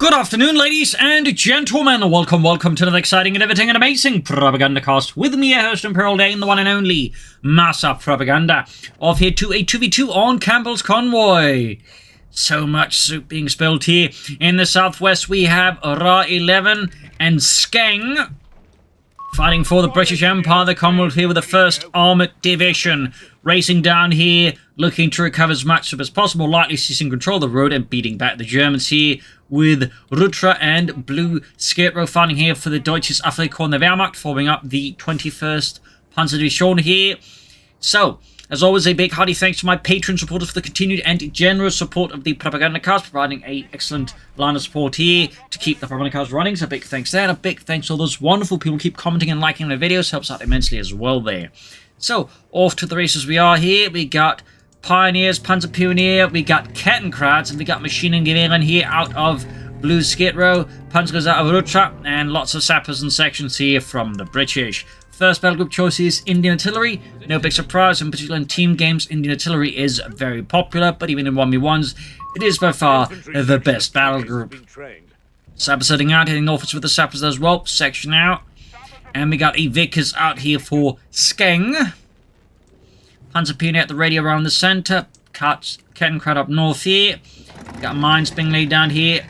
Good afternoon, ladies and gentlemen. Welcome to another exciting and everything and amazing Propagandacast with me, your host Imperial Dane, the one and only Master Propaganda, off here to a 2v2 on Campbell's Convoy. So much soup being spilled here. In the southwest, we have Ra11 and Skeng fighting for the British Empire. The Commonwealth here with the 1st Armoured Division, racing down here, looking to recover as much soup as possible, likely seizing control of the road and beating back the Germans here, with Rutra and BlueS fighting here for the Deutsches Afrikaner Wehrmacht, forming up the 21st Panzerdivision here. So, as always, a big hearty thanks to my Patreon supporters for the continued and generous support of the Propagandacast, providing an excellent line of support here to keep the Propagandacast running. So, a big thanks there, and a big thanks to all those wonderful people who keep commenting and liking my videos. Helps out immensely as well there. So, off to the races we are here. We got Pioneers, Panzer Pioneer, we got Kettenkrats, and we got Maschinengewehren here out of BlueS, Panzers out of Rutra, and lots of sappers and sections here from the British. First battle group choice is Indian Artillery. No big surprise, in particular in team games, Indian Artillery is very popular, but even in 1v1s, it is by far the best battle group. Sappers setting out, heading northwards with the sappers as well, section out. And we got a Vickers out here for Skeng. Panzer Pioneer at the radio around the centre. Kettenkrat up north here. Got mines being laid down here.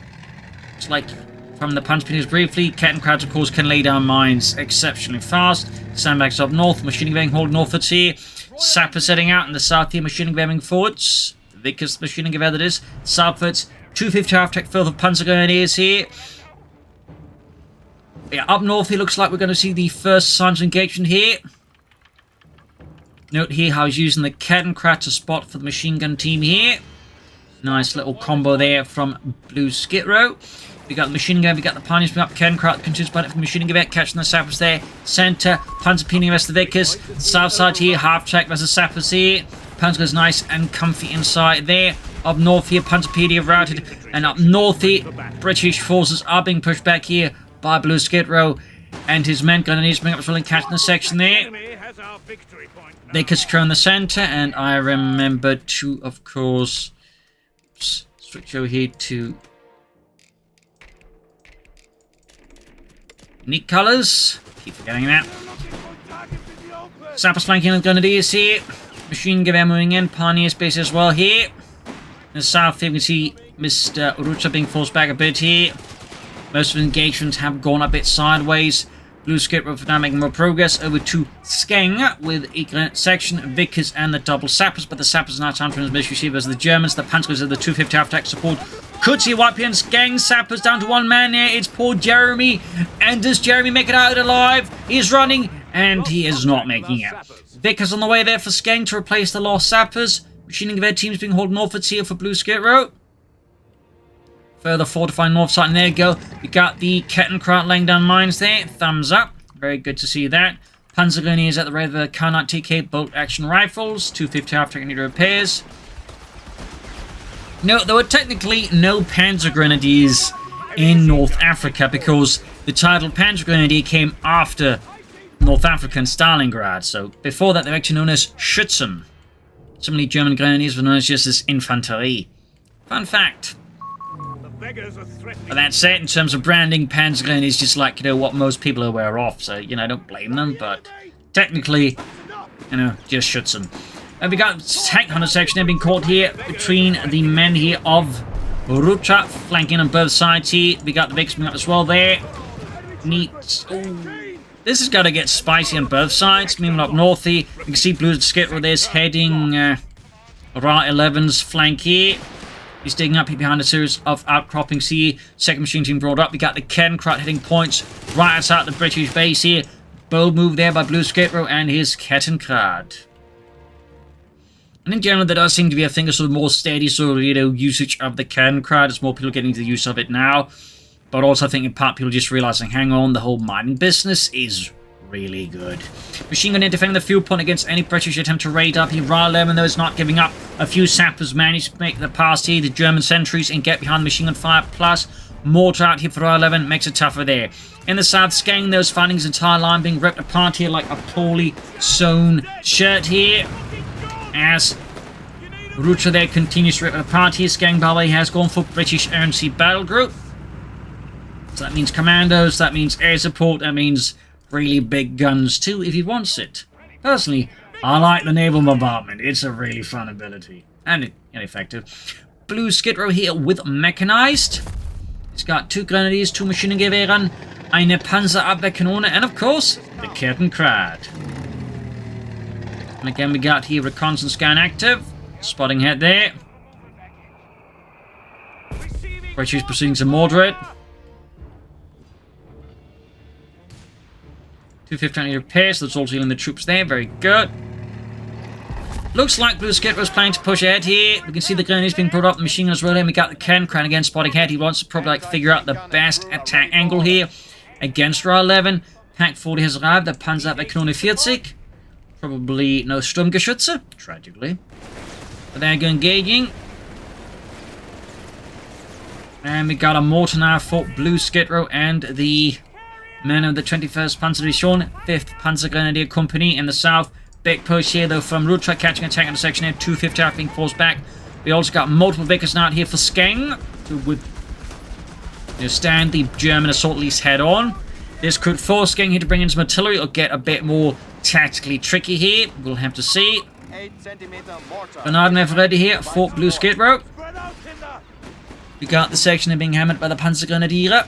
It's like from the Panzer Pioneers briefly. Kettenkrats, of course, can lay down mines exceptionally fast. Sandbags up north. Maschinengewehr holding northwards here. Sapper setting out in the south here. Maschinengewehr forwards. Vickers Maschinengewehr that is. Southwards. 250 half-tech filled with Panzer Grenadiers here. Yeah, up north here looks like we're going to see the first signs of engagement here. Note here how he's using the Kettenkrat to spot for the machine gun team here. Nice little combo there from BlueS. We got the machine gun, we got the Pioneers bring up Kettenkrat, continues by it from the machine gun, catching the sappers there. Centre, Panzer Pioneer versus the Vickers. South side here, half-track versus sappers here. Panzer goes nice and comfy inside there. Up north here, Panzer Pioneer routed. And up north here, British forces are being pushed back here by BlueS and his men. Gunnery bring up as well and catching the section there. Vickers secure in the centre, and I remember to, of course, switch over here to unique colours. Keep forgetting that. Sappers flanking on Grenadiers here. Maschinengewehr moving in. Pioneers base as well here. In the south here we can see Mr. Rutra being forced back a bit here. Most of the engagements have gone a bit sideways. BlueS for now making more progress over to Skeng with a section, Vickers and the double sappers, but the sappers are now time to receive as the Germans. The Panzers are the 250 half-attack support. Could see wipe here and Skeng sappers down to one man there. It's poor Jeremy. And does Jeremy make it out alive? He's running and he is not making it. Vickers on the way there for Skeng to replace the lost sappers. Maschinengewehr teams being held northwards here for BlueS. Further fortifying north side, and there you go. You got the Kettenkrat laying down mines there. Thumbs up. Very good to see that. Panzer Grenadiers at the rear of the K9 TK bolt action rifles. 250 half-tech need repairs. No, there were technically no Panzer Grenadiers in North Africa because the title Panzer Grenadier came after North Africa and Stalingrad. So before that, they were actually known as Schützen. Similarly, German Grenadiers were known as just as Infanterie. Fun fact. But that's it in terms of branding. Panzer Grenadiers is just like, what most people are aware of. So, I don't blame them, but technically, just Schützen. And we got tank hunter section there being caught here between the men here of Rutra, flanking on both sides here. We got the Vickers up as well there. Neat. Ooh. This has got to get spicy on both sides. Meanwhile, up north here, you can see BlueS with this heading Ra11's flank here. He's digging up here behind a series of outcroppings here. Second machine team brought up. We got the Kettenkrat hitting points right outside the British base here. Bold move there by BlueS and his Kettenkrat. And in general, there does seem to be, I think, a sort of more steady sort of, usage of the Kettenkrat as more people are getting into the use of it now. But also, I think in part, people just realizing, hang on, the whole mining business is really good. Machine gun defending the fuel point against any British attempt to raid up here. Ra11, though, is not giving up. A few sappers managed to make the pass here. The German sentries and get behind the machine gun fire. Plus, mortar out here for Ra11 makes it tougher there. In the south, Skeng, those finding his entire line being ripped apart here like a poorly sewn shirt here. As Rutra there continues to rip it apart here. Skeng, by the way, has gone for British ANC battle group. So that means commandos, that means air support, that means really big guns too, if he wants it. Personally, I like the naval bombardment. It's a really fun ability. And effective. Blue Skid Row here with Mechanized. He's got 2 Grenadiers, 2 Maschinengewehren, eine Panzerabwehrkanone, and of course, the Kettenkrad. And again, we got here reconnaissance scan active. Spotting head there. British proceeding to moderate. 250 repairs, so that's also healing the troops there. Very good. Looks like Blue Skid was planning to push ahead here. We can see the grenades being brought up, the machine guns rolling. We got the Kettenkrad again spotting ahead. He wants to probably like figure out the best attack angle here against Ra11. Pack 40 has arrived. The Panzerabwehrkanone 40. Probably no Sturmgeschütze, tragically. But they're engaging. And we got a mortar now for Blue Skid Row and the men of the 21st Panzerdivision, 5th Panzergrenadier Company in the south. Big push here though from Rutra, catching a tank in the section here. 250 are being forced back. We also got multiple Vickers out here for Skeng, who would stand the German assault at least head on. This could force Skeng here to bring in some artillery or get a bit more tactically tricky here. We'll have to see. Bernarden ready here for Blue Skid Row. We got the section here being hammered by the Panzergrenadiere.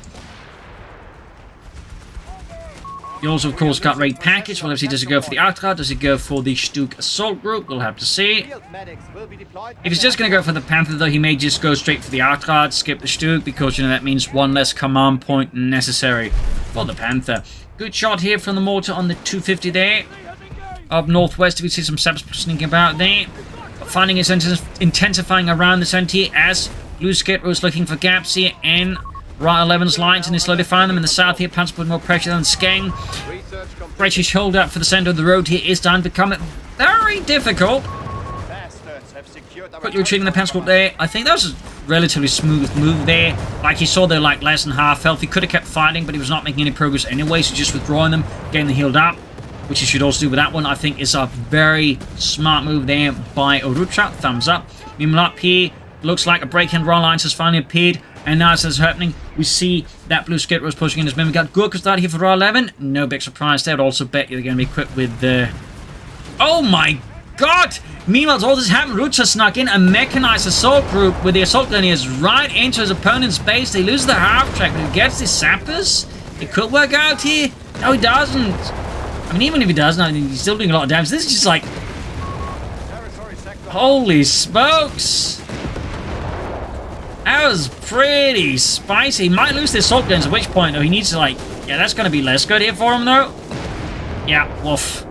You also, of course, got raid package. Well, obviously, does he go for the Ultra? Does he go for the Stuk assault group? We'll have to see. If he's just going to go for the Panther, though, he may just go straight for the Ultra, skip the Stuk, because, that means one less command point necessary for the Panther. Good shot here from the mortar on the 250 there. Up northwest, we see some saps sneaking about there. But finding is intensifying around the center as Blue Skid Row is looking for gaps here in Ra11's lines, and they slowly find them in the south here. Panzer put more pressure than Skeng. British hold up for the center of the road here is done to become very difficult. Quickly retreating the Panzer there. I think that was a relatively smooth move there. Like you saw, they're like less than half health. He could have kept fighting, but he was not making any progress anyway, so just withdrawing them, getting them healed up, which you should also do with that one. I think is a very smart move there by Rutra. Thumbs up. Meanwhile, up here, looks like a break in Raw Lines has finally appeared. And now as this is happening, we see that Blue Skid Row is pushing in his men. We got Gurkhas started here for Ra11. No big surprise there. I'd also bet you're going to be equipped with the... Oh my god! Meanwhile, all this happened. Rutra snuck in a mechanized assault group with the assault grenadiers right into his opponent's base. They lose the half-track, but he gets the sappers. It could work out here. No, he doesn't. I mean, even if he doesn't, I mean, he's still doing a lot of damage. This is just like... Holy smokes! That was pretty spicy. He might lose the assault guns, at which point, though, he needs to, like... Yeah, that's going to be less good here for him, though. Yeah, woof.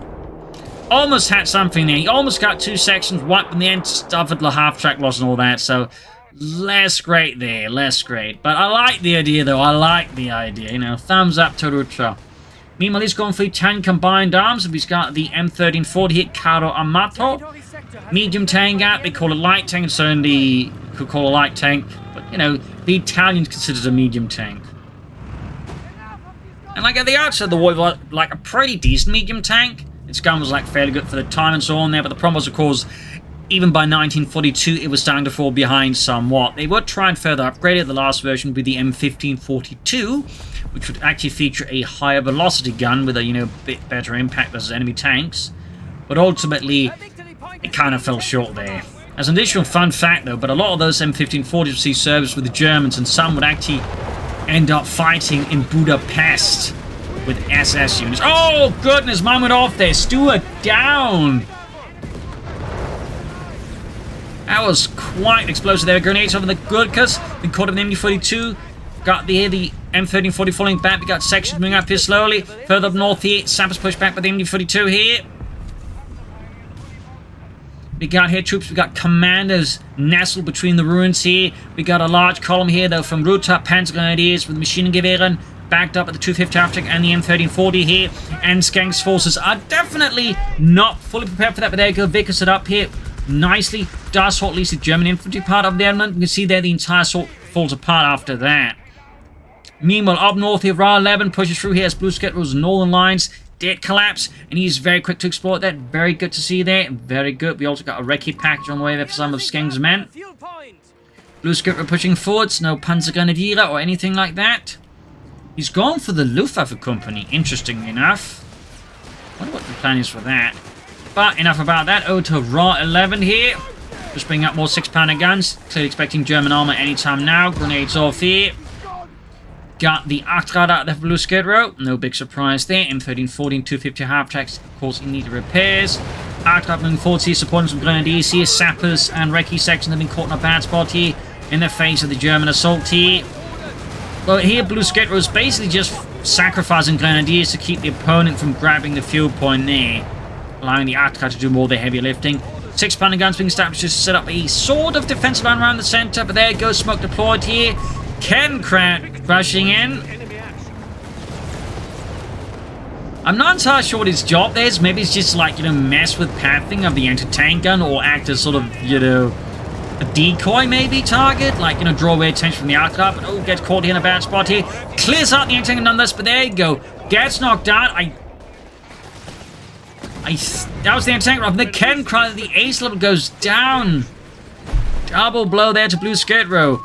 Almost had something there. He almost got 2 sections wiped in the end, suffered the half-track loss and all that, so... Less great there, less great. But I like the idea, though. I like the idea, Thumbs up to Rutra. Meanwhile, he's going for 10 combined arms. He's got the M1340 hit, Caro Amato. Medium tank out. They call it light tank, so you could call it a light tank. But, the Italians considered a medium tank. And like at the outset of the war, was like a pretty decent medium tank. Its gun was like fairly good for the time and so on there. But the problem was, of course, even by 1942, it was starting to fall behind somewhat. They would try and further upgrade it. The last version would be the M1542, which would actually feature a higher velocity gun with a, bit better impact versus enemy tanks. But ultimately, it kind of fell short there. As an additional fun fact, though, but a lot of those M1540s would see service with the Germans, and some would actually end up fighting in Budapest with SS units. Oh, goodness, mine went off there. Stewart down. That was quite explosive there. Grenades over the Gurkhas. Been caught up in the MD-42. Got the M1340 falling back. We got sections moving up here slowly. Further up north here, sappers pushed back by the MD-42 here. We got here troops. We got commanders nestled between the ruins here. We got a large column here, though, from Rutra, Panzer Grenadiers with Maschinengewehren, backed up at the 250 Aftek and the M1340 here. And Skeng's forces are definitely not fully prepared for that, but there you go. Vickers it up here nicely. Does hold at least the German infantry part of the element. You can see there the entire sort falls apart after that. Meanwhile, up north here, Ra11 pushes through here as Blue Skid Row's northern lines did collapse, and he's very quick to exploit that. Very good to see there. Very good. We also got a recce package on the way there for some of Skeng's men. Blue Skid Row pushing forwards. No Panzergrenadiere or anything like that. He's gone for the Luftwaffe company, interestingly enough. I wonder what the plan is for that. But enough about that. Over to Ra11 here. Just bringing up more 6-pounder guns. Clearly expecting German armor anytime now. Grenades off here. Got the Achtrad out of the blue skid row. No big surprise there. M13, 14, 250 half-tracks. Of course, in need of repairs. Achtrad moving forward here, supporting some grenadiers here. Sappers and Recce section have been caught in a bad spot here in the face of the German assault here. Well, here, blue skid row is basically just sacrificing grenadiers to keep the opponent from grabbing the fuel point there, allowing the Achtrad to do more of the heavy lifting. 6-pounder guns being established to set up a sort of defensive line around the center, but there goes smoke deployed here. Kenkrat rushing in. I'm not entirely sure what his job is. Maybe it's just like, mess with pathing of the anti-tank gun or act as sort of, a decoy maybe target. Like, draw away attention from the Achtrad. But, oh, gets caught here in a bad spot here. Clears out the anti-tank gun nonetheless, but there you go. Gets knocked out. That was the anti-tank rifle. The Kenkrat, the ace level goes down. Double blow there to blue skid row.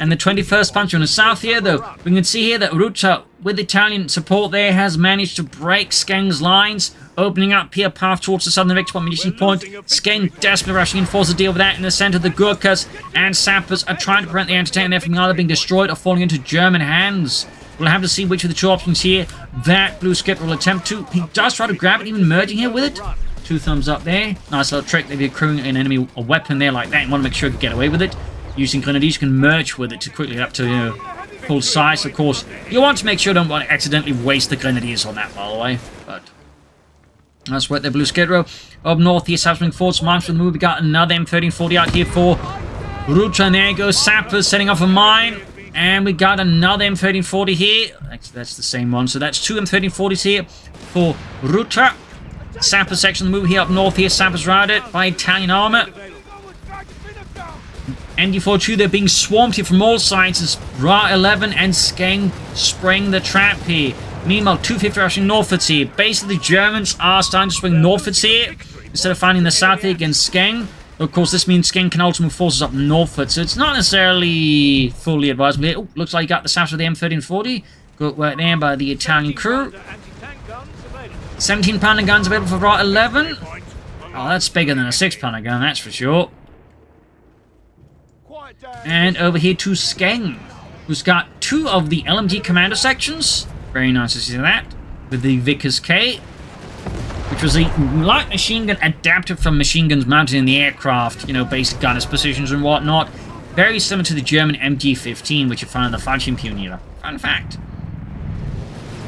And the 21st puncher on the south here, though. We can see here that Rutra, with Italian support there, has managed to break Skeng's lines, opening up here path towards the southern victory munition point. Skeng desperately rushing in, forces to deal with that in the center. The Gurkhas and Sappers are trying to prevent the anti-tank there from either being destroyed or falling into German hands. We'll have to see which of the two options here that blue skip will attempt to. He does try to grab it, even merging here with it. 2 thumbs up there. Nice little trick. If you're accruing an enemy a weapon there like that, you want to make sure you get away with it. Using grenadiers, you can merge with it to quickly up to full size. Of course, you want to make sure you don't want to accidentally waste the grenadiers on that, by the way. But that's what the blue skid row. Up north here, Southwing Force Mines from the move. We got another M1340 out here for Rutra. And there goes Sappers setting off a mine. And we got another M1340 here. Actually, that's the same one. So that's 2 M1340s here for Rutra. Sapper section of the move here up north here. Sappers routed by Italian armor. MD42, they're being swamped here from all sides as Ra11 and Skeng spraying the trap here. Meanwhile, 250 rushing northwards here. Basically, the Germans are starting to swing northwards here instead of finding the south here against Skeng. Of course, this means Skeng can ultimately move forces up northwards, so it's not necessarily fully advisable here. Oh, looks like you got the south of the M1340. Good work there by the Italian crew. 17-pounder guns available for Ra11. Oh, that's bigger than a 6-pounder gun, that's for sure. And over here to Skeng, who's got 2 of the LMG commander sections. Very nice to see that. With the Vickers K, which was a light machine gun adapted from machine guns mounted in the aircraft. Basic gunners positions and whatnot. Very similar to the German MG-15, which you found in the Fallschirm Pionier. Fun fact.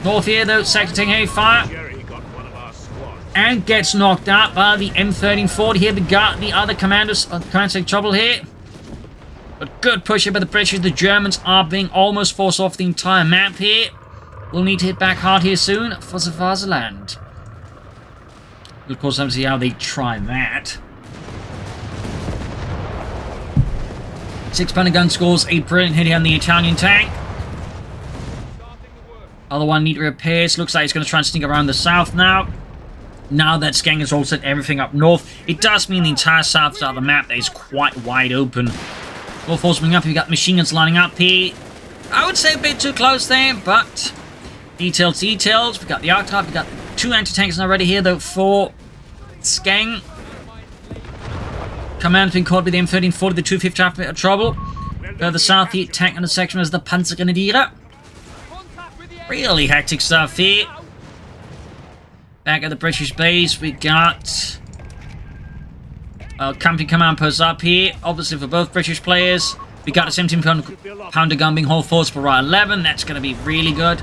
North here, though, sector taking heavy fire. And gets knocked out by the M1340 here. We got the other commanders taking trouble here. But good push here by the British. The Germans are being almost forced off the entire map here. We'll need to hit back hard here soon for the Vaterland. We'll of course have to see how they try that. 6-pounder gun scores a brilliant hit here on the Italian tank. Other one need repairs. Looks like it's going to try and sneak around the south now. Now that Skeng has all set everything up north, it does mean the entire south side of the map is quite wide open. All force moving up, you've got machine guns lining up here. I would say a bit too close there, but details. We've got the Achtrad, we've got 2 anti-tanks already here, though, for Skeng. Command's been caught with the M1340, the 250 after a bit of trouble. Further south, the tank on the section is the Panzergrenadier. Really hectic stuff here. Back at the British base, we got company command posts up here, obviously for both British players. We got a 17-pounder gun being hauled forward for Ra11. That's going to be really good.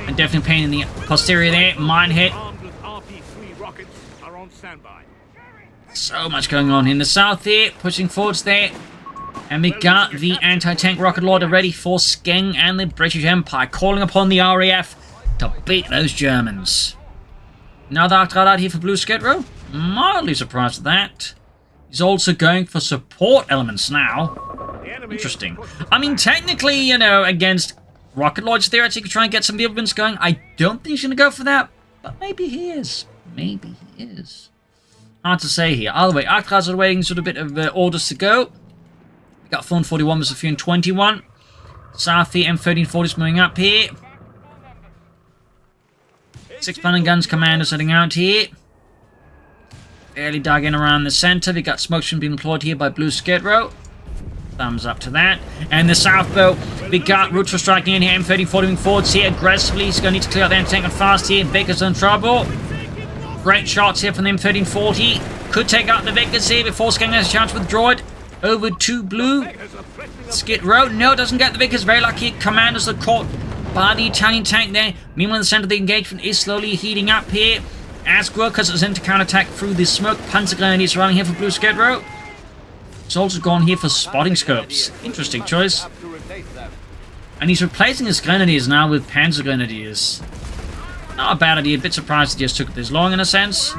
And definitely pain in the posterior there. Mine hit. So much going on in the south here. Pushing forwards there. And we got the anti-tank rocket launcher ready for Skeng and the British Empire, calling upon the RAF to beat those Germans. Now the Achtrad out here for blue skid row. Mildly surprised at that. He's also going for support elements now. Interesting. I mean, technically, against rocket launchers there, actually could try and get some movements going. I don't think he's going to go for that, but maybe he is. Maybe he is. Hard to say here. Either way, Achtrads are waiting sort of a bit of orders to go. We got 441 versus 321. South here, M1340s moving up here. 6-pounder guns, commanders heading out here. Fairly dug in around the center. We got smoke being deployed here by BlueS. Thumbs up to that. And the south, though, we got Rutra striking in here. M1340 moving forwards here aggressively. He's going to need to clear out the anti-tank fast here. Vickers in trouble. Great shots here from the M1340. Could take out the Vickers here before Skeng has a chance to withdraw it. Over to Blue. Skid Row. No, doesn't get the Vickers. Very lucky. Commanders are caught by the Italian tank there. Meanwhile, the center of the engagement is slowly heating up here. As Gurkhas is into counterattack through the smoke. Panzer Grenadiers running here for BlueS. He's also gone here for spotting scopes. Interesting choice. And he's replacing his Grenadiers now with Panzer Grenadiers. Not a bad idea. A bit surprised it just took this long in a sense.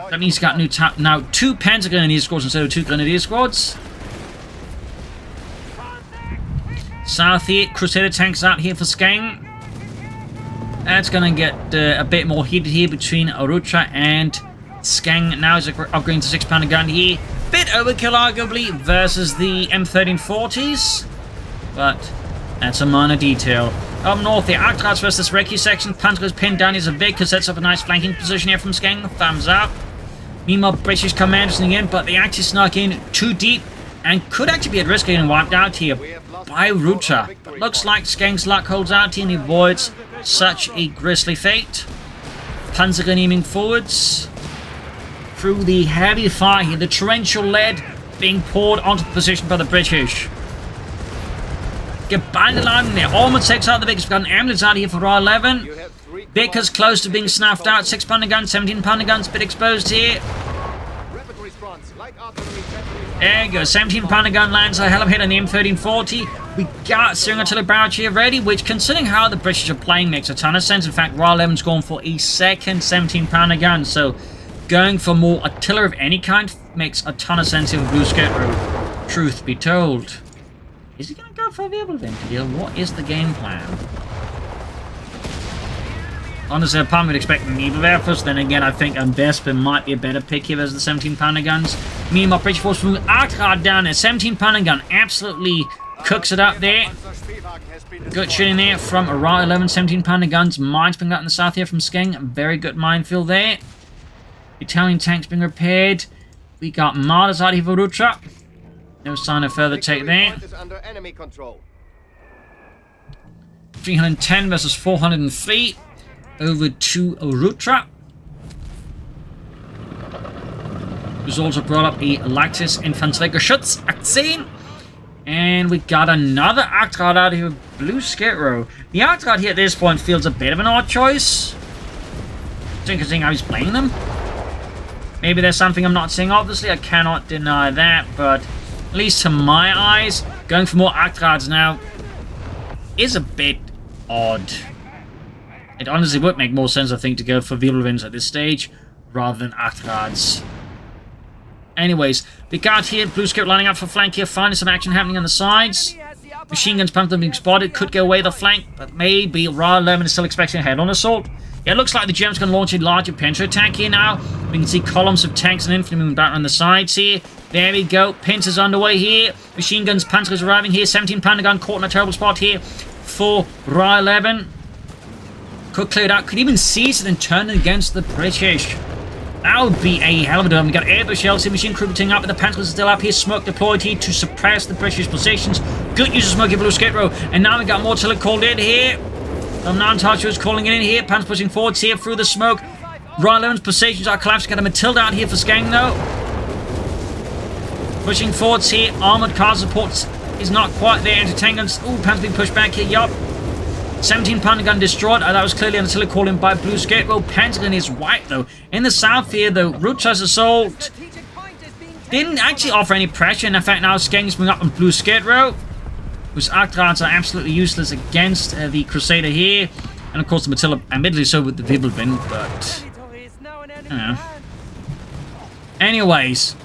That means he's got now 2 Panzer Grenadier squads instead of 2 Grenadier squads. South here, Crusader tanks out here for Skeng. That's going to get a bit more heated here between Rutra and Skeng. Now is upgrading to 6-pounder gun here. Bit overkill, arguably, versus the M1340s. But that's a minor detail. Up north, the Arctrads versus Recce section. Panzer is pinned down. He's a Vic who sets up a nice flanking position here from Skeng. Thumbs up. Meanwhile, British commanders in, but they actually snuck in too deep and could actually be at risk of getting wiped out here by Rutra. But looks like Skeng's luck holds out here and he avoids such a grisly fate. Panzer aiming forwards through the heavy fire here. The torrential lead being poured onto the position by the British. Get banded line in there. Almost takes out the Vickers. We've got an ambulance out here for Ra11. Vickers close to being snuffed out. 6-pounder guns, 17-pounder guns, bit exposed here. There you go. 17-pounder gun lands a hell of a hit on the M1340. We got Searing Artillery barrage here ready, which, considering how the British are playing, makes a ton of sense. In fact, Ra11's going for a second 17-pounder gun, so going for more artillery of any kind makes a ton of sense here with BlueS. Truth be told. Is he going to go for a vehicle event deal? What is the game plan? Honestly, apart would expect Needle there first. Then again, I think Vespa might be a better pick here as the 17-pounder guns. Meanwhile, British force moving Arctrad down there. 17-pounder gun absolutely cooks it up there. Good shooting there from Ra11. 17-pounder guns. Mines being out in the south here from Skeng. Very good minefield there. Italian tanks being repaired. We got Martyrs out here for Rutra. No sign of further take there. 310 versus 403. Over to Rutra. Who's also brought up a Leichtes Infanteriegeschütz 18. And we got another Arctrad out here with BlueS. The Arctrad here at this point feels a bit of an odd choice. It's interesting how he's playing them. Maybe there's something I'm not seeing, obviously. I cannot deny that, but at least to my eyes, going for more Arctrads now is a bit odd. It honestly would make more sense, I think, to go for Wirbelwinds at this stage rather than Arctrads. Anyways, we got here BlueS lining up for flank here, finding some action happening on the sides. Machine guns pumped being spotted, could go away the flank, but maybe Ra11 is still expecting a head-on assault. Yeah, it looks like the Germans can launch a larger pincer attack here now. We can see columns of tanks and infantry moving back on the sides here. There we go. Pincers underway here. Machine guns, Panzers arriving here. 17-pounder gun caught in a terrible spot here for Ra11. Could clear it out. Could even seize it and turn it against the British. That would be a hell of a dome. We got airbus shells here. Machine crew putting up, but the Panzers are still up here. Smoke deployed here to suppress the British positions. Good use of smoke here, BlueS. And now we got more artillery called in here. Some non-touchers calling it in here. Panzers pushing forwards here through the smoke. Ra11's positions are collapsing. Got a Matilda out here for Skeng though. Pushing forwards here. Armored car supports is not quite there. Anti-tank guns. Ooh, Panzers being pushed back here. Yup. 17-pounder gun destroyed. That was clearly an artillery call in by BlueS. Pentagon is white though. In the south here though, Rutra's assault didn't actually offer any pressure. And in fact, now Skeng's moving up on BlueS. Whose Arctrads are absolutely useless against the Crusader here. And of course the Matilda, admittedly so with the Wirbelwind, but I don't know. Anyways,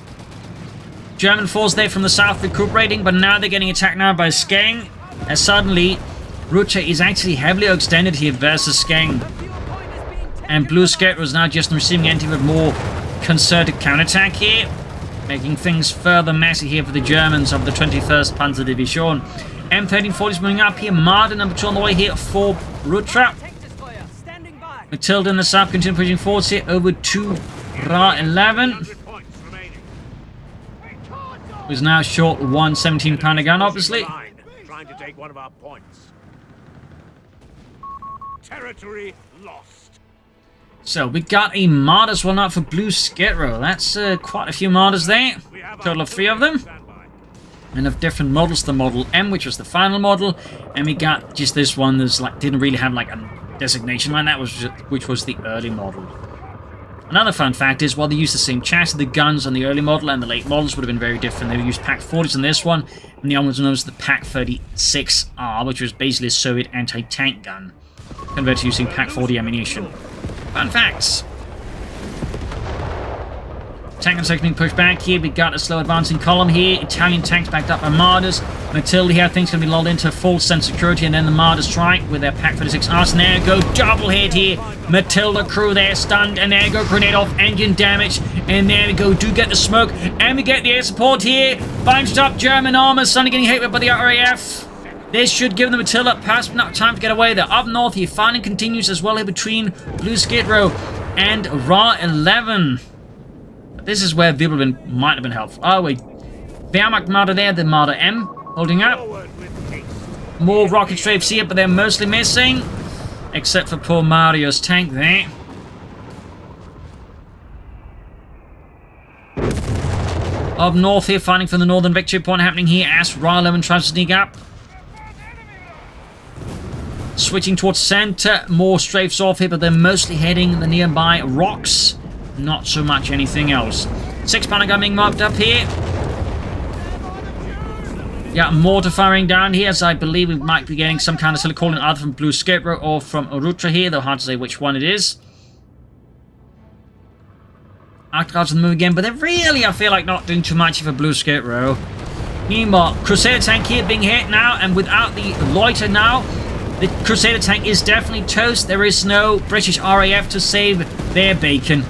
German force there from the south recuperating, but now they're getting attacked now by Skeng. As suddenly, Rutra is actually heavily extended here versus Skeng. And BlueS was now just receiving entry with more concerted counterattack here. making things further messy here for the Germans of the 21st Panzer Division. M1340 is moving up here. Marder number 2 on the way here for Rutra. Matilda in the south continue pushing forwards here over to Ra11. Who's now short 1 17-pounder gun, obviously. Trying to take one of our points. Territory lost. So we got a Marder one up for BlueS. That's quite a few Marders there. Total of 3 of them. And of different models. The Model M, which was the final model, and we got just this one that's like didn't really have like a designation line. That was just, which was the early model. Another fun fact is, while they used the same chassis, the guns on the early model and the late models would have been very different. They would use Pak 40s on this one, and the other one was known as the Pak 36R, which was basically a Soviet anti-tank gun, converted to using Pak 40 ammunition. Fun facts. Tank and section being pushed back here. We got a slow advancing column here. Italian tanks backed up by Marders. Matilda here, things going to be lulled into full sense security, and then the Marders strike with their Pak 36Rs. And there go, double hit here. Matilda crew there, stunned, and there go, grenade off, engine damage. And there we go, do get the smoke, and we get the air support here. Bunched up German armor, suddenly getting hit by the RAF. This should give them a till up pass, but not time to get away. They're up north here. Fighting continues as well here between BlueS and Ra11. This is where Wibbelwind might have been helpful. Oh, wait. Wehrmacht Marder there, the Marder M, holding up. More rocket strafes here, but they're mostly missing. Except for poor Mario's tank there. Up north here, fighting for the northern victory point happening here as Ra11 tries to sneak up. Switching towards center, more strafes off here, but they're mostly heading the nearby rocks. Not so much anything else. 6-pounder gun being marked up here. Yeah, mortar firing down here, as I believe we might be getting some kind of silicon either from BlueS or from Rutra here, though hard to say which one it is. Arctics on the move again, but they're really, I feel like, not doing too much for BlueS. Meanwhile, Crusader tank here being hit now, and without the loiter now, the Crusader tank is definitely toast. There is no British RAF to save their bacon.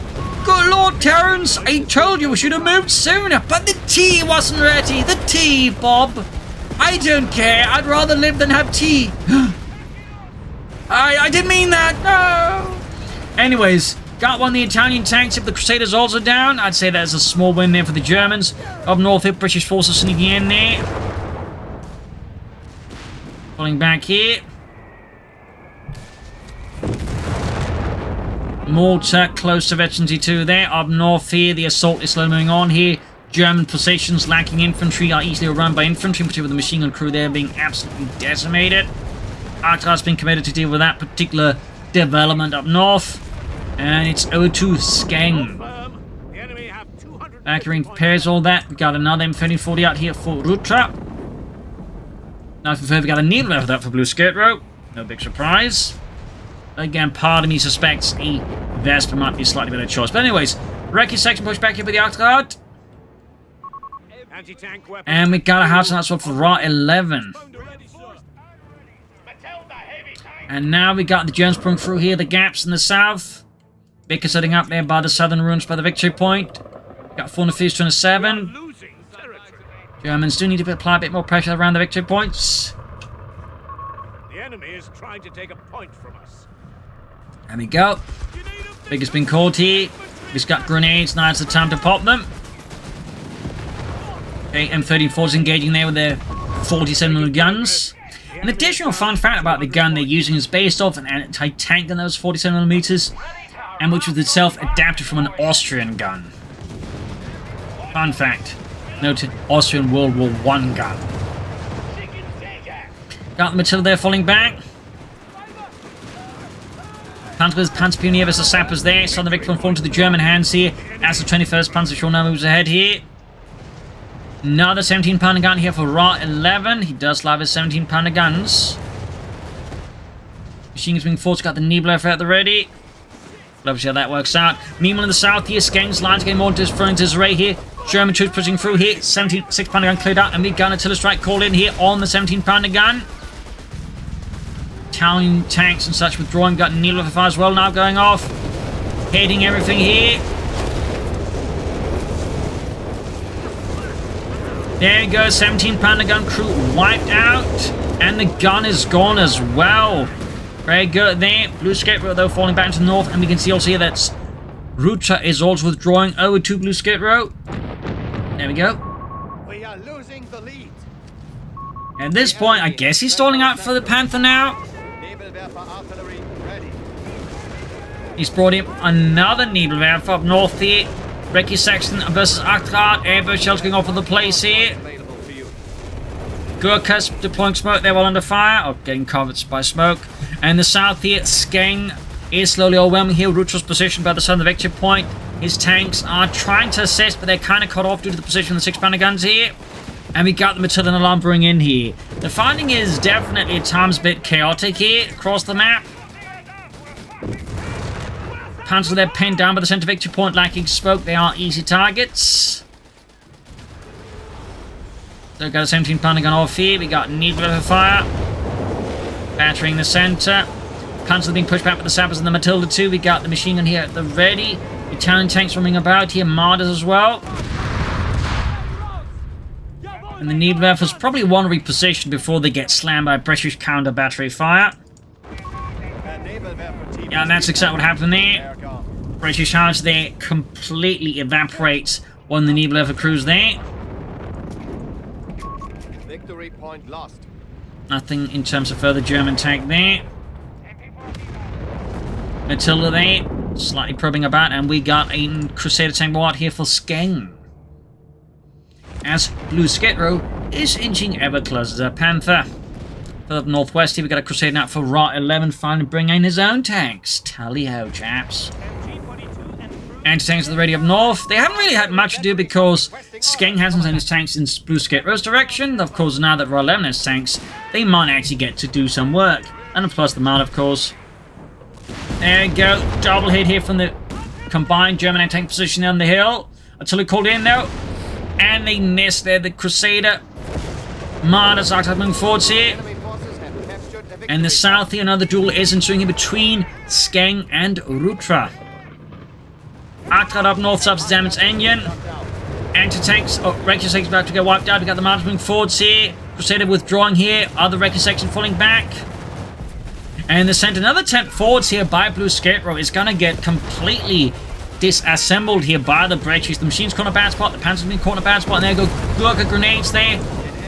Good Lord, Terrence, I told you we should have moved sooner, but the tea wasn't ready. The tea, Bob. I don't care. I'd rather live than have tea. I didn't mean that. No. Anyways, got one of the Italian tanks. If the Crusaders also down, I'd say that's a small win there for the Germans. Up north here, British forces sneaking in there. Pulling back here. Malta close to Veterancy 2 there. Up north here, the assault is slowly moving on here. German positions lacking infantry are easily run by infantry, particularly with the machine gun crew there being absolutely decimated. Arctic's been committed to deal with that particular development up north. And it's O2 Skeng. Accurate repairs, all that. We got another M1340 out here for Rutra. Now, we got a needle left that for BlueS. No big surprise. Again, part of me suspects a Vespa might be a slightly better choice. But anyways, Recce section pushed back here with the Arctic. And we got a house on that sword for Ra11. And now we got the Germans pulling through here, the gaps in the south. Vicker setting up there by the southern ruins by the victory point. Got 427. Germans do need to apply a bit more pressure around the victory points. The enemy is trying to take a point from us. There we go. Vicker's been called here. He's got grenades. Now it's the time to pop them. Okay, M1340's engaging there with their 47mm guns. An additional fun fact about the gun they're using is based off an anti-tank gun that was 47mm, and which was itself adapted from an Austrian gun. Fun fact. Noted Austrian World War I gun. Got the Matilda there falling back. Panzer Pioneer versus Sappers there. Southern victory falling to the German hands here as the 21st Panzer now moves ahead here. Another 17-pounder gun here for Ra11. He does love his 17-pounder guns. Machine guns being forced, got the Nebula out the ready. Love to see how that works out. Meanwhile in the south here, Skeng's lines getting more thrown into his array here. German troops pushing through here. 6-pounder gun cleared out, and we got an artillery strike called in here on the 17-pounder gun. Italian tanks and such withdrawing. Got Nebula fire as well now going off. Hitting everything here. There you go, 17 pounder gun crew wiped out. And the gun is gone as well. Very good there. Blue Skate Row though falling back into the north. And we can see also here that Rutra is also withdrawing over to Blue Skate Row. There we go. We are losing the lead. At this point, I guess he's stalling out for the Panther now. He's brought in another Nebelwerfer up north here. Ricky Sexton versus Achtrat. Airburst shells going off of the place here. Gurkhas deploying smoke there while under fire, or getting covered by smoke. And the south here, Skeng is slowly overwhelming here. Rutra's positioned by the southern victory point. His tanks are trying to assist, but they're kind of cut off due to the position of the 6-pounder guns here. And we got the artillery lumbering in here. The fighting is definitely at times a bit chaotic here across the map. Panzer there pinned down by the center victory point, lacking smoke. They are easy targets. So we got a 17-pounder gun off here. We got Nebelwerfer fire. Battering the center. Panzer being pushed back with the sappers and the Matilda 2. We got the machine gun here at the ready. Italian tanks roaming about here. Martyrs as well. And the Nebelwerfers probably want to reposition before they get slammed by British counter battery fire. Yeah, and that's exactly what happened there. British house there completely evaporates on the Nebelwerfer crews there. Victory point lost. Nothing in terms of further German tank there. Matilda there, slightly probing about, and we got a Crusader tank out here for Skeng. As Blue Skate Row is inching ever closer to the Panther. Further up northwest here, we got a Crusader out for Ra11, finally bringing in his own tanks. Tally-ho, chaps. Anti-tanks at the ready up north. They haven't really had much to do because Skeng hasn't sent his tanks in Blue Skate Row's direction. Of course, now that Ra11 has tanks, they might actually get to do some work. And plus the mount, of course. There you go. Double hit here from the combined German anti-tank position on the hill. Artillery called in, though. And they missed there. The Crusader Martyrs are moving forwards here. And the south here, another duel is ensuing here between Skeng and Rutra. Achtrat up north, subs damage engine. Anti-tanks, Wrecker section about to get wiped out. We got the Martyrs moving forwards here. Crusader withdrawing here. Other Wrecker section falling back. And they sent another attempt forwards here by Blue Skate Row. Is going to get completely disassembled here by the British. The machine's caught in a bad spot. The Panzer's been caught in a bad spot. And there go Gurkha grenades there.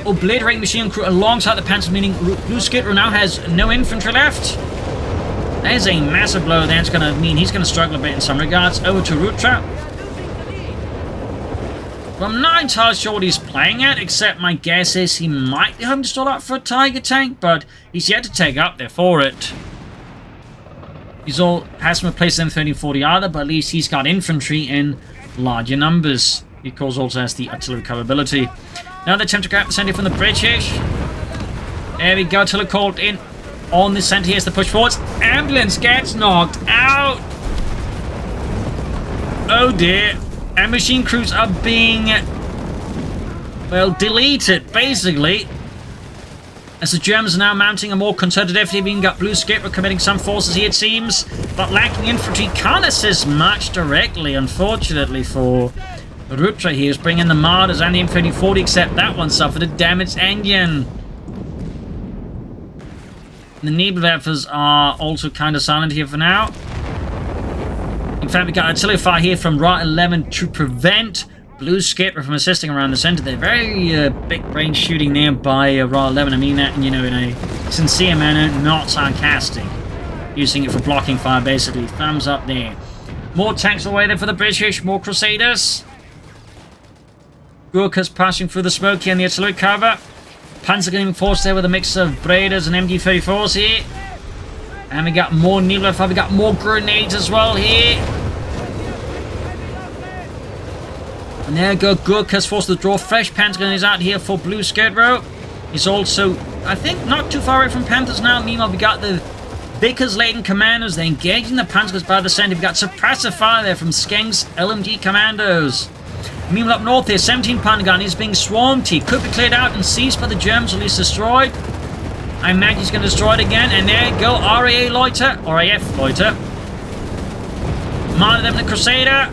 Obliterating machine crew alongside the Panzer, meaning Blue Skate Row now has no infantry left. That is a massive blow. That's going to mean he's going to struggle a bit in some regards. Over to Rutra. Well, I'm not entirely sure what he's playing at, except my guess is he might be hoping to stall out for a Tiger tank, but he's yet to take up there for it. Hasn't replaced M1340 either, but at least he's got infantry in larger numbers. He of course also has the artillery recoverability. Now the attempt to grab the center from the British. There we go, artillery called in on the center. Here's the push forwards. Ambulance gets knocked out. Oh dear. And machine crews are being, well, deleted, basically. As the Germans are now mounting a more concerted effort, we've got Blue Skate Row committing some forces here, it seems. But lacking infantry can't assist much directly, unfortunately, for Rutra here. Is bringing the Martyrs and the M1340, except that one suffered a damaged engine. The Nebelwerfers are also kind of silent here for now. In fact, we got artillery fire here from Ra11 to prevent Blue Skate Row from assisting around the center. They're very big brain shooting there by Ra11. I mean that, you know, in a sincere manner, not sarcastic. Using it for blocking fire, basically. Thumbs up there. More tanks away there for the British. More Crusaders. Gurkhas passing through the smoke here in the artillery cover. Panzer getting forced there with a mix of Braders and MG34s here. And we got more Nebelwerfer. We got more grenades as well here. And there go Gurkhas forced to draw fresh Panzer grenades out here for Blue Skate Row. He's also, I think, not too far away from Panthers now. Meanwhile, we got the Vickers-laden commandos. They're engaging the Panzers by the center. We've got suppressive fire there from Skeng's LMG commandos. Meanwhile, up north here, 17-pounder gun is being swarmed. He could be cleared out and seized by the Germans, or at least destroyed. I imagine he's going to destroy it again. And there you go, RAF Loiter. Martyr them the Crusader.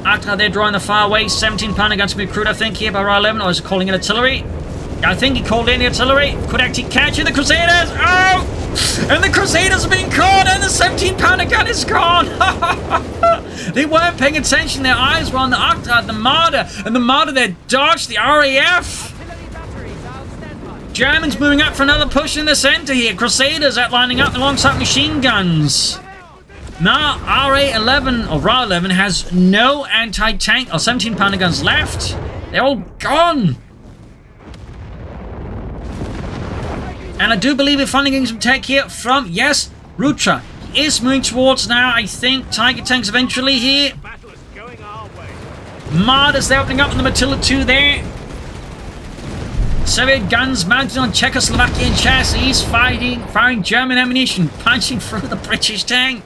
After they're drawing the far away, 17 pounder guns to be recruited, I think, here by Ra11, or is it calling in artillery? I think he called in the artillery. Could actually catch it. The Crusaders! Oh! And the Crusaders are being caught, and the 17 pounder gun is gone! They weren't paying attention. Their eyes were on the Marder, and the Marder, they dodged the RAF. Germans moving up for another push in the center here. Crusaders outlining up alongside machine guns. Now, Ra11, or Ra11, has no anti-tank or 17 pounder guns left. They're all gone. And I do believe we're finally getting some tech here from, yes, Rutra. He is moving towards now, I think, Tiger tanks eventually here. Marders, they're opening up on the Matilda 2 there. Soviet guns mounted on Czechoslovakian chassis, firing German ammunition, punching through the British tank.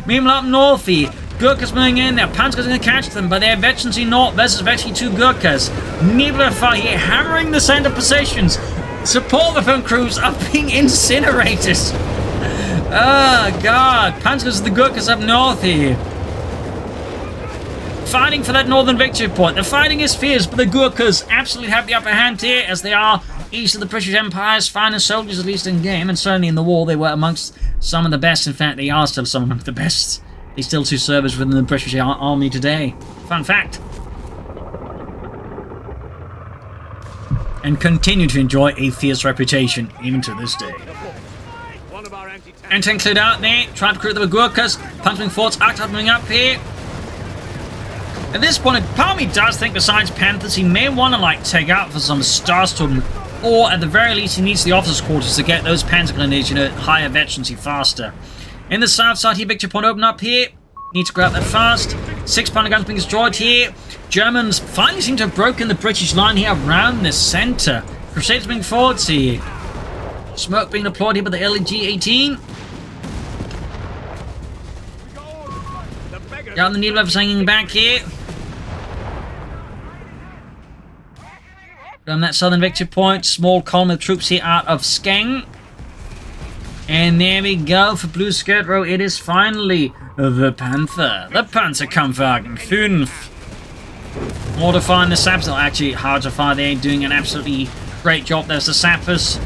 Meanwhile, up north here, Gurkhas moving in, their Panzer's going to catch them, but they have veterans in north versus veteran 2 Gurkhas. Nebula fire here, hammering the center positions. Support weapon crews are being incinerated. Oh, God. Panzers of the Gurkhas up north here. Fighting for that northern victory point. The fighting is fierce, but the Gurkhas absolutely have the upper hand here, as they are east of the British Empire's finest soldiers, at least in game, and certainly in the war they were amongst some of the best. In fact, they are still some among the best. They still do service within the British Army today. Fun fact. And continue to enjoy a fierce reputation, even to this day. Anti-tank cleared out there, trying to recruit the Gurkhas, pumping forts, Akhtar moving up here. At this point, part of me does think, besides Panthers, he may want to, like, take out for some Starstorm, or at the very least, he needs the officers' quarters to get those Panzer grenades, you know, higher veterancy faster. In the south side here, victory point open up here. Need to grab that fast. 6 pounder guns being destroyed here. Germans finally seem to have broken the British line here around the center. Crusaders being forwards here. Smoke being deployed here by the LG-18. Got the Nebula hanging back here. From that southern victory point, small column of troops here out of Skeng. And there we go for Blue Skirt Row. It is finally the Panther. The Panzerkampfwagen 5. Mortifying the saps. They're actually hard to fire. They're doing an absolutely great job. There's the sappers.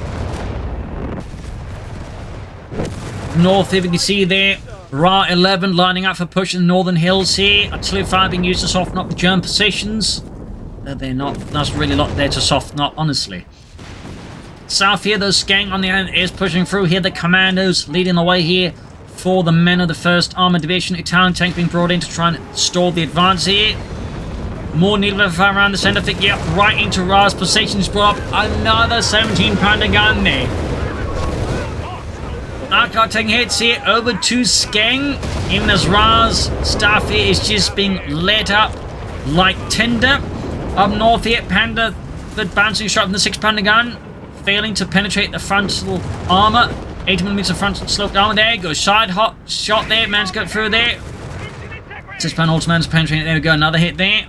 North here we can see there. Ra11 lining up for push in the northern hills here. Artillery fire being used to soften up the German positions. They're not really a lot there to soften up, honestly. South here, though, Skeng on the end is pushing through here. The commandos leading the way here for the men of the 1st Armoured Division. Italian tank being brought in to try and stall the advance here. More needle fire around the center. I think, yep, right into Ra's positions. Brought up another 17 pounder gun there. Arcot taking hits here over to Skeng. Even as Ra's staff here is just being lit up like tinder. Up north here, Panda, the bouncing shot from the 6 pounder gun. Failing to penetrate the frontal armor. 80mm frontal sloped armor. There goes. Side hot shot there. Man's got through there. 6 pounder ultimates penetrating. There we go. Another hit there.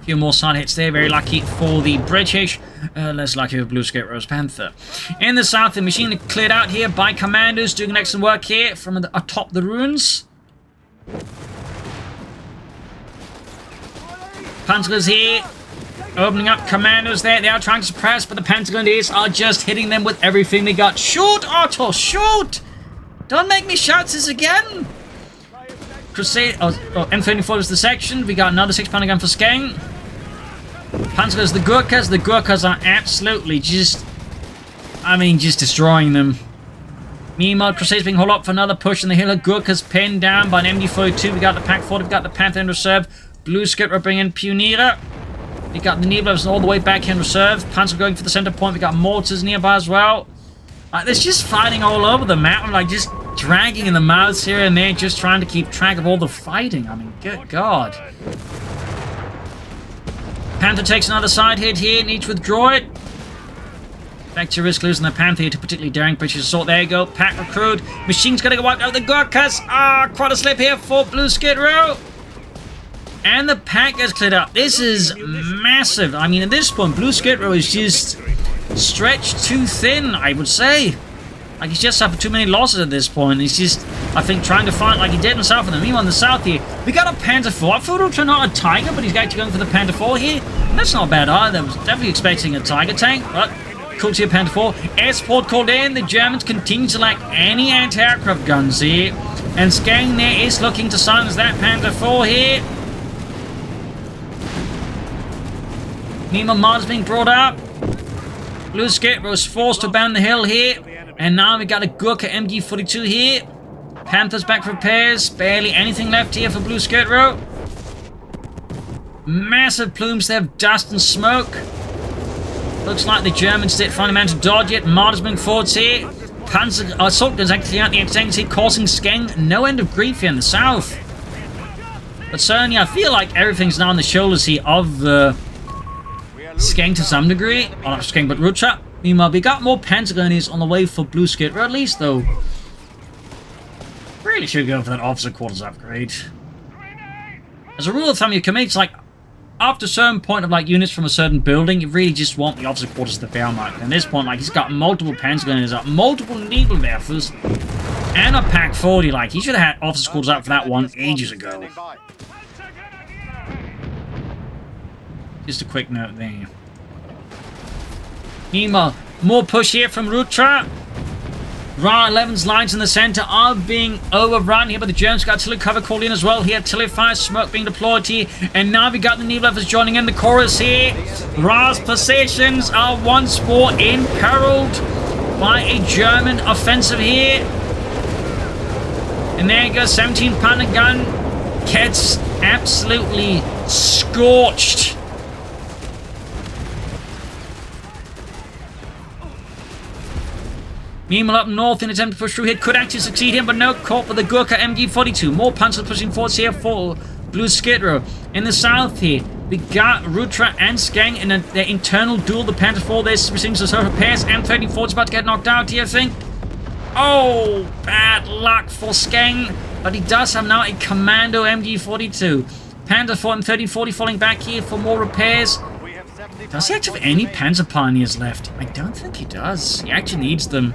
A few more side hits there. Very lucky for the British. Less lucky for Blue Skate Rose Panther. In the south, the machine cleared out here by commandos. Doing excellent work here from atop the ruins. Panzers here. Opening up commandos there. They are trying to suppress, but the Pentagondiers are just hitting them with everything they got. Shoot, Otto, shoot! Don't make me shout this again! Crusade. M34 is the section. We got another 6 pounder gun for Skeng. Panzers, the Gurkhas. The Gurkhas are absolutely just destroying them. Meanwhile, Crusaders being hauled up for another push in the hill. Gurkhas pinned down by an MD42. We got the Pack 40. We got the Panther in reserve. Blue Skipper bringing Pioneer. We got the Nebulas all the way back in reserve. Panzer going for the center point. We got mortars nearby as well. There's just fighting all over the map. Like, just dragging in the mouths here and there. Just trying to keep track of all the fighting. I mean, good God. Panther takes another side hit here. Needs to withdraw it. Back to risk losing the Panther here to particularly daring British assault. There you go. Pack recruit. Machine's going to go wiped out. The Gurkhas. Quite a slip here for Blue Skid Row. And the pack has cleared up. This is massive. I mean, at this point, Blue Skid Row is just stretched too thin, I would say. Like, he's just suffered too many losses at this point. He's just I think, trying to fight like he did in the south. And meanwhile, in the south here, we got a Panther 4. I thought Rutra not a Tiger, but he's actually going for the Panther 4 here. And that's not bad either. I was definitely expecting a Tiger tank, but cool to see a Panther 4. Air support called in. The Germans continue to lack any anti-aircraft guns here. And Skeng there is looking to silence that Panther 4 here. Meanwhile, Mars being brought up. BlueS was forced to bound the hill here. And now we got a Gurkha MG42 here. Panthers back for repairs. Barely anything left here for BlueS. Massive plumes there of dust and smoke. Looks like the Germans did finally manage to dodge it. Mars being forwards here. Panzer assault guns actually out the extended here, causing Skeng no end of grief here in the south. But certainly I feel like everything's now on the shoulders here of Skeng to some degree. Oh, not Skeng, but Rutra. Meanwhile, we got more Panzer gunners on the way for BlueS, or at least, though. Really should go for that officer quarters upgrade. As a rule of thumb, you can make, like, after a certain point of, like, units from a certain building, you really just want the officer quarters to fail mark. At this point, like, he's got multiple Panzer gunners up, multiple Needlewerfers, and a Pack 40. Like, he should have had officer quarters up for that one ages ago. Just a quick note there. Meanwhile, more push here from Rutra. Ra11's lines in the center are being overrun here, but the Germans got artillery cover called in as well here. Artillery fire, smoke being deployed here. And now we got the Needlewerfers joining in the chorus here. Ra's positions are once more imperiled by a German offensive here. And there you go, 17-pounder gun gets absolutely scorched. Meanwhile, up north, in an attempt to push through here, could actually succeed here, but no, caught with the Gurkha MG42. More Panzers pushing forwards here for BlueS. In the south here, we got Rutra and Skeng in their internal duel. The Panther 4 there seems to sort of repairs. M34 is about to get knocked out here, I think. Oh, bad luck for Skeng, but he does have now a Commando MG42. Panther 4 and 1340 falling back here for more repairs. Does he actually have any Panzer Pioneers left? I don't think he does. He actually needs them.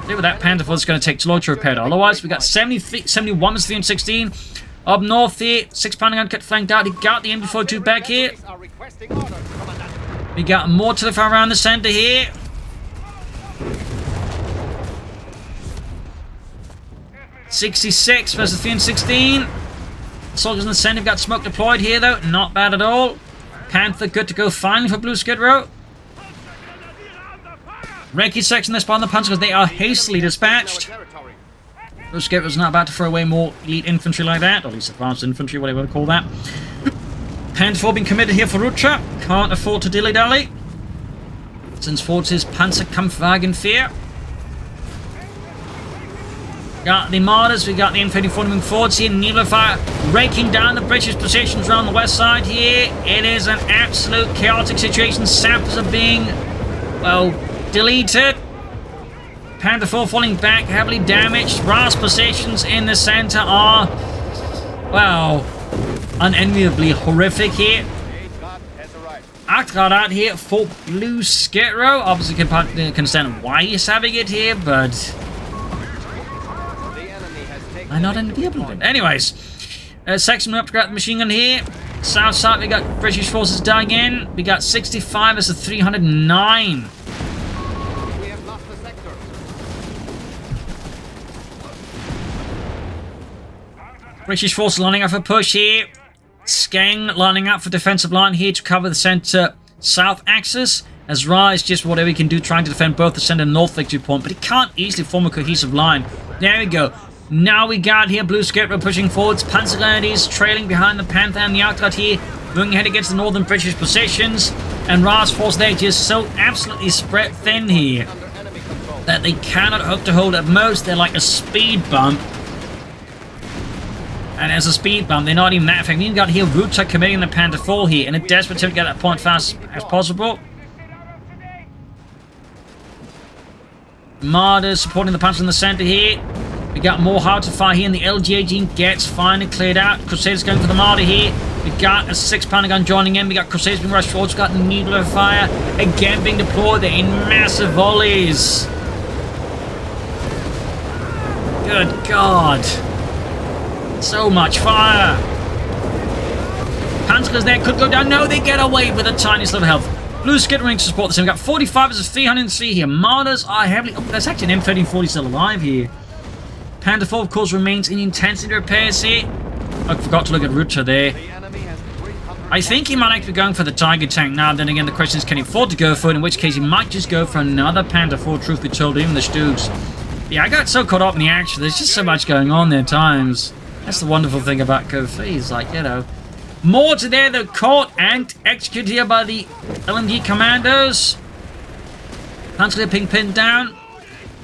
With that Panther 4 is going to take too long to repair. Otherwise, we got 71 with 316. Up north here, 6-pounder gun cut flanked out. He got the MG42 back here. We got more to the far around the center here. (66 versus 316). Soldiers in the center have got smoke deployed here, though. Not bad at all. Panther good to go finally for BlueS. Recce section this part on the Panzers, they are hastily dispatched. BlueS was not about to throw away more elite infantry like that, or at least advanced infantry, whatever you want to call that. Panther 4 being committed here for Rutra. Can't afford to dilly-dally. Since forwards his Panzerkampfwagen 4. Got the Martyrs, we got the M34 moving forwards here. Needlewerfer raking down the British positions around the west side here. It is an absolute chaotic situation. Sappers are being, well, deleted. Panther 4 falling back, heavily damaged. Ra's positions in the center are, well, unenviably horrific here. Got out here for BlueS. Obviously, can understand why he's having it here, but I'm not enviable of it. Anyways, section up to grab the machine gun here. South side, we got British forces dying in. We got 65 as a 309. We have lost the sector. British forces lining up for push here. Skeng lining up for defensive line here to cover the center south axis. As Ra is just whatever he can do, trying to defend both the center and north victory point, but he can't easily form a cohesive line. There we go. Now we got here BlueS pushing forwards. Panzer Grenadiers trailing behind the Panther and the Outcard here, moving ahead against the northern British positions. And Ra's force there just so absolutely spread thin here that they cannot hope to hold. At most, they're like a speed bump. And as a speed bump, they're not even that effective. We've got here Rutra committing the Panther 4 here in a desperate attempt to get that point fast as possible. Martyrs supporting the Panzer in the center here. We got more hard to fire here, and the LG-18 gets finally cleared out. Crusaders going for the Martyr here. We got a 6-pounder gun joining in. We got Crusaders being rushed forwards. We got Needler fire again being deployed in massive volleys. Good God. So much fire. Panzers there could go down. No, they get away with a tiny sliver of health. Blue Skid Ring to support this. We've got 45 versus 303 here. Martyrs are heavily... Oh, there's actually an M1340 still alive here. Panther 4, of course, remains in intensity repairs here. I forgot to look at Rutra there. I think he might actually be going for the Tiger tank now. Then again, the question is, can he afford to go for it? In which case, he might just go for another Panther 4, truth be told, even the Stoogs. Yeah, I got so caught up in the action. There's just so much going on there at times. That's the wonderful thing about CoH3. Like, you know, more to there, they're caught and executed here by the LMG commandos. Panzer being pinned down.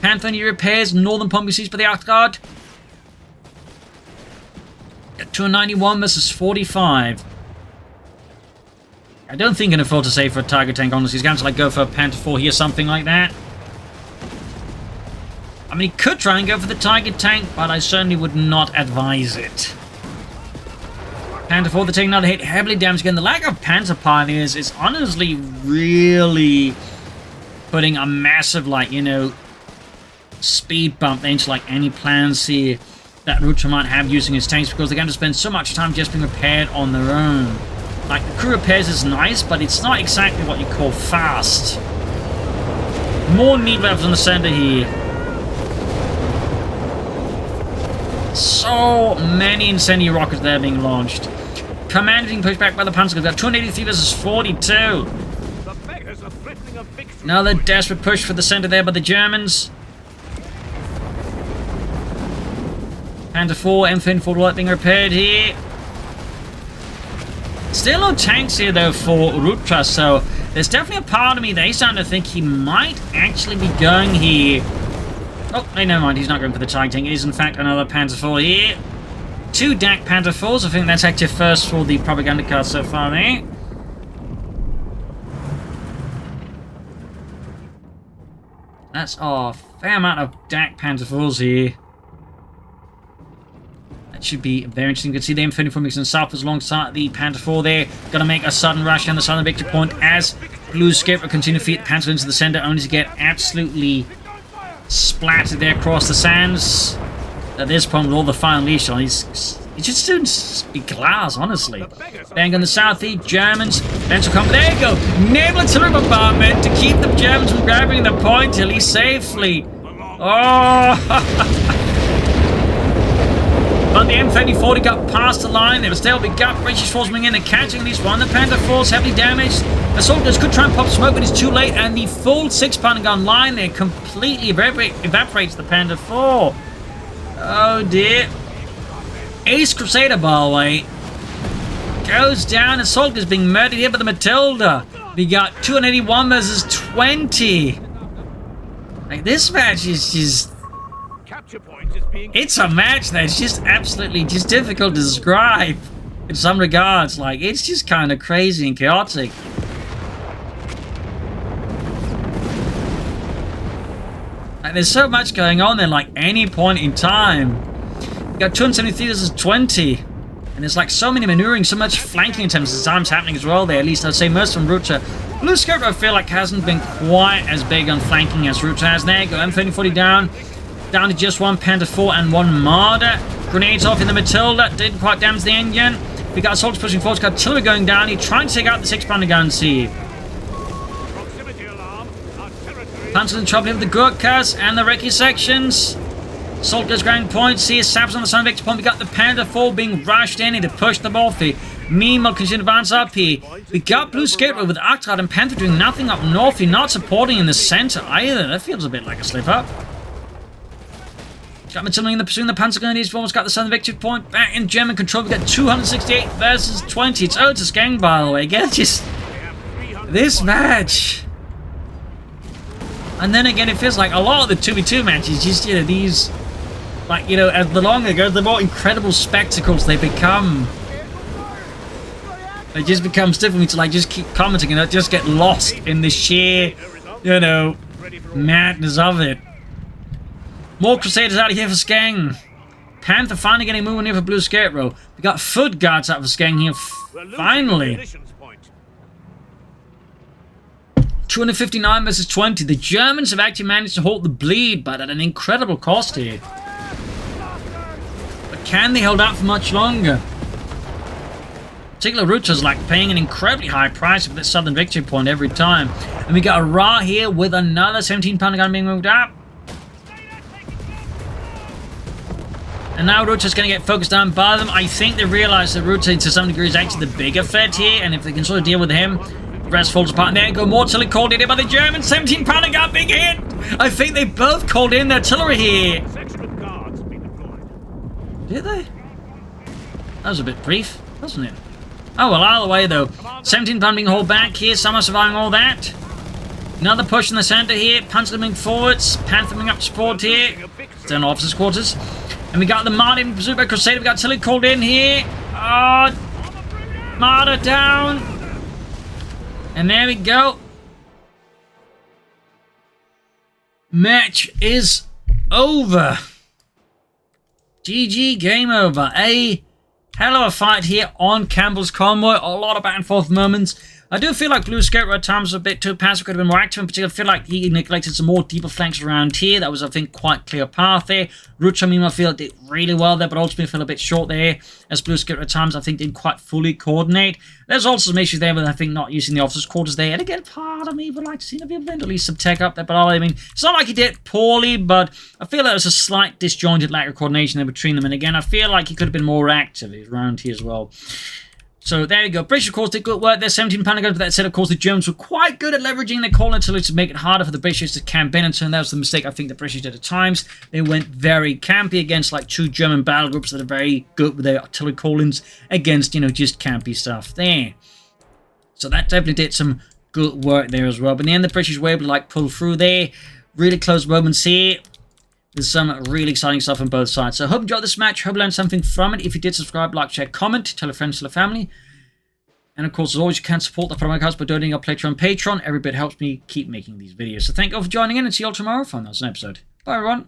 Panther repairs, northern pumping seized by the Arc Guard. 291 versus 45. I don't think he can afford to save for a Tiger tank, honestly. He's going to like go for a Panther 4 here, something like that. I mean, he could try and go for the Tiger tank, but I certainly would not advise it. Panther 4, they're taking another hit, heavily damaged again. The lack of Panther Pioneers is honestly really putting a massive, like, you know, speed bump into like any plans here that Rutra might have using his tanks, because they're going to spend so much time just being repaired on their own. Like, the crew repairs is nice, but it's not exactly what you call fast. More need levels in the center here. So many incendiary rockets there being launched. Command being pushed back by the Panzer. We've got 283 versus 42. Another desperate push for the center there by the Germans. Panther 4, M1340 being repaired here. Still no tanks here though for Rutra, so there's definitely a part of me that he's starting to think he might actually be going here. Oh, hey, never mind, he's not going for the Tiger tank. It is in fact another Panther 4 here. 2 DAK Panther 4s. I think that's actually first for the Propagandacaster so far there. That's a fair amount of DAK Panther 4s here. That should be very interesting. You can see the M34 mixing south alongside the Panther 4 there. Gonna make a sudden rush down the southern victory point as BlueS will continue to feed the Panther into the center, only to get absolutely splattered there across the sands. At this point, with all the fire unleashed on, he's just doing speak glass, honestly. Bang on the south, the Germans. Ventral combat. There you go. Naval artillery bombardment to keep the Germans from grabbing the point till he's safely. Oh! But the M3040 got past the line. There was still big gap. British force moving in and catching at least one. The Panther 4's heavily damaged. The soldiers could try and pop smoke, but it's too late. And the full 6-pounder gun line there completely evaporates the Panther 4. Oh dear. Ace Crusader, by the way, goes down. The soldiers being murdered here by the Matilda. We got 281 versus 20. Like, this match is just... It's a match that's just absolutely just difficult to describe in some regards. Like, it's just kind of crazy and chaotic. Like, there's so much going on there, like, any point in time. You got 273 versus 20. And there's, like, so many maneuvering, so much flanking attempts at times happening as well there. At least I'd say most from Rutra. BlueS, I feel like, hasn't been quite as big on flanking as Rutra has. There you go, M3040 down. Down to just one Panther 4 and one Marder. Grenades off in the Matilda. Didn't quite damage the engine. We got soldiers pushing forward. Got artillery going down. He trying to take out the 6-pounder guns here. Panzers in trouble with the Gurkhas and the Recce sections. Soldiers grabbing points here. Saps on the southern victory point. We got the Panther 4 being rushed in to push them off here. Meanwhile, continue to advance up here. We got BlueS with Arc Guard and Panther doing nothing up north. He's not supporting in the center either. That feels a bit like a slip up. Got Matilda in the pursuing the Panzer Grenadiers. Almost got the southern victory point back in German control. We got 268 versus 20. It's to Skeng, by the way. Again, just this match. And then again, it feels like a lot of the 2v2 matches, just, you know, these, like, you know, as the longer it goes, the more incredible spectacles they become. It just becomes difficult to, like, just keep commenting and just get lost in the sheer, you know, madness of it. More Crusaders out of here for Skeng. Panther finally getting moving here for BlueS. We got foot guards out for Skeng here. Finally. 259 versus 20. The Germans have actually managed to halt the bleed, but at an incredible cost here. can they hold out for much longer? Particular Rutra's like paying an incredibly high price for this southern victory point every time. And we got a Ra here with another 17-pounder gun being moved up. And now Rutra's going to get focused on by them. I think they realize that Rutra to some degree is actually the bigger threat here, and if they can sort of deal with him, the rest falls apart. And there you go, more artillery called in by the German 17-pounder gun being hit. I think they both called in their artillery here. Did they? That was a bit brief, wasn't it? Oh, well, either way, though. 17-pounder being hauled back here. Someone surviving all that. Another push in the center here. Panzer moving forwards. Panther moving up support here. Down officers' quarters. And we got the Martin pursued by Crusader. We got artillery called in here. Oh, Martyr down. And there we go. Match is over. GG, game over. A hell of a fight here on Campbell's Convoy. A lot of back and forth moments. I do feel like BlueS at times was a bit too passive, could have been more active. In particular, I feel like he neglected some more deeper flanks around here. That was, I think, quite clear path there. Rutra, meanwhile, I feel did really well there, but ultimately fell a bit short there. As BlueS at times, I think, didn't quite fully coordinate. There's also some issues there with, I think, not using the officers' quarters there. And again, part of me would like to see him at least some tech up there. But I mean, it's not like he did poorly, but I feel like there's a slight disjointed lack of coordination there between them. And again, I feel like he could have been more active around here as well. So there you go. British, of course, did good work there. 17-pounder guns. But that said, of course, the Germans were quite good at leveraging their collar artillery to make it harder for the British to camp in. And so that was the mistake I think the British did at times. They went very campy against like two German battle groups that are very good with their artillery call-ins against, you know, just campy stuff there. So that definitely did some good work there as well. But in the end, the British were able to like pull through there. Really close moments here. There's some really exciting stuff on both sides. So I hope you enjoyed this match. Hope you learned something from it. If you did, subscribe, like, share, comment. Tell a friend, tell a family. And of course, as always, you can support the Propagandacast by donating our pledge on Patreon. Every bit helps me keep making these videos. So thank you all for joining in and see you all tomorrow for another episode. Bye, everyone.